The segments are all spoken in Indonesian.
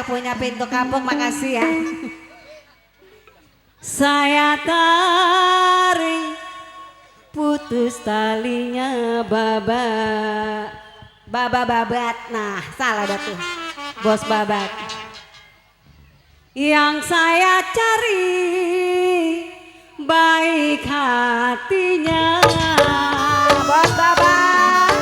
yang punya pintu kapuk, makasih ya. Saya tarik putus talinya Baba Babat. Nah, salah dah tuh. Bos Babat. Yang saya cari baik hatinya Bos Babat.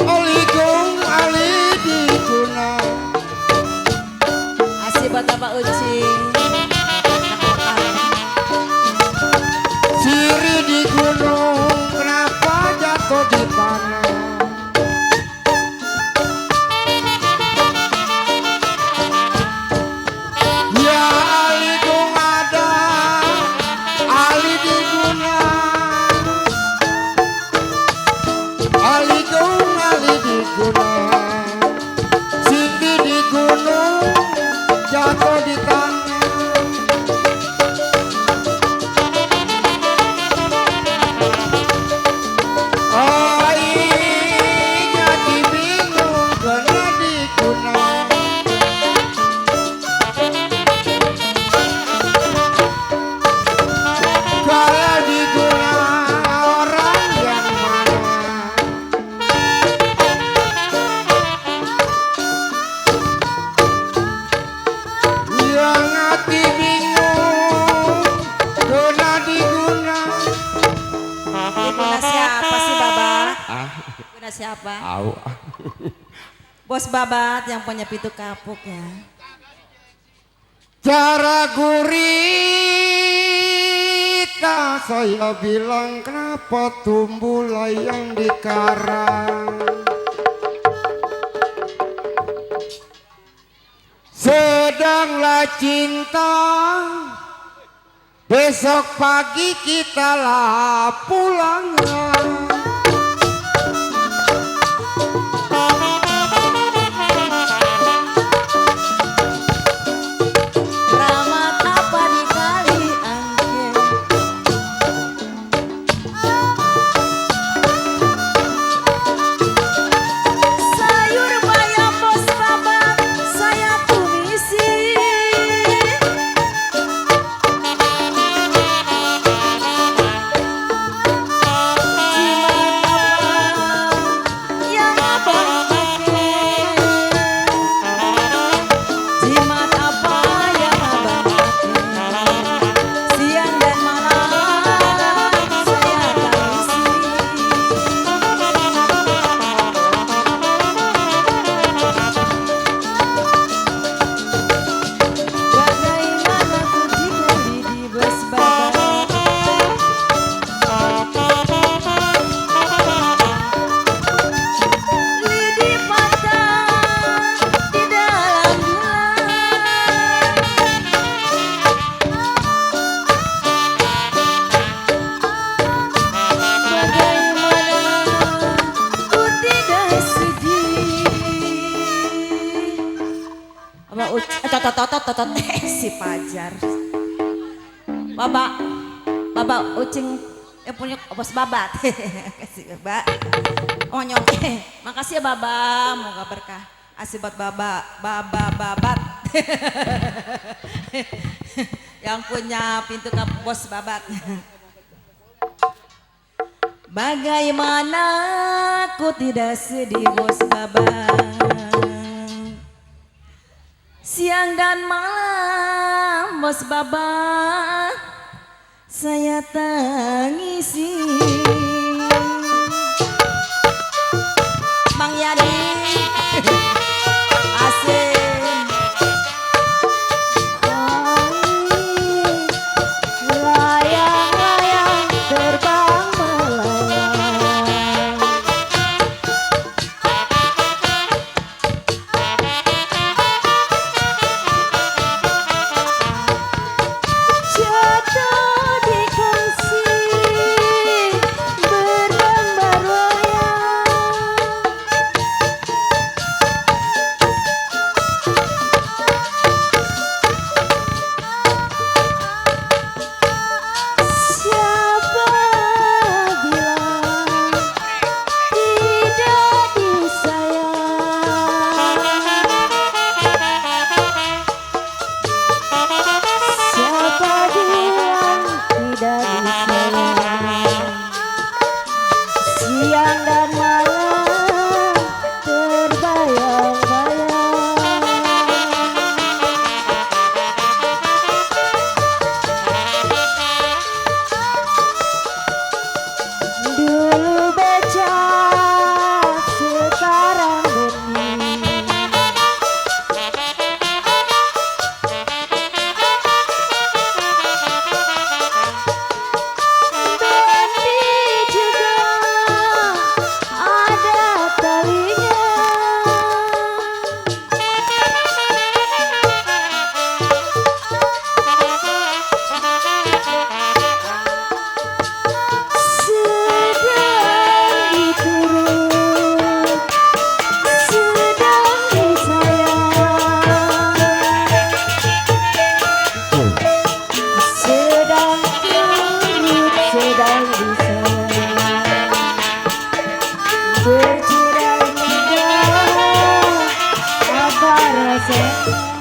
Aligong ali diguna. Asih buat Bapak Ucing. Siri di gunung, kenapa jatuh di tanah? Ya aligong ada, ali di gunung. Aligong ali di gunung. Siri di gunung, jatuh di tanah. Siapa? Tahu. Bos Babat yang punya pintu kapuk ya. Cara gurita saya bilang kenapa tumbuh layang di karang. Sedanglah cinta, besok pagi kita lah pulang. Si Pajar. Bapak Ucing yang punya Bos Babat. Kasih Bapak. Onyong. Makasih ya Baba, moga berkah. Asih buat Babat. Yang punya pintu kapuk Bos Babat. Bagaimana aku tidak sedih Bos Babat. Siang dan malam Bos Babat saya tangisi. Bang Yadi asik. Layang-layang terbang melayang. Jatuh di kursi berbang berwayang. Jose.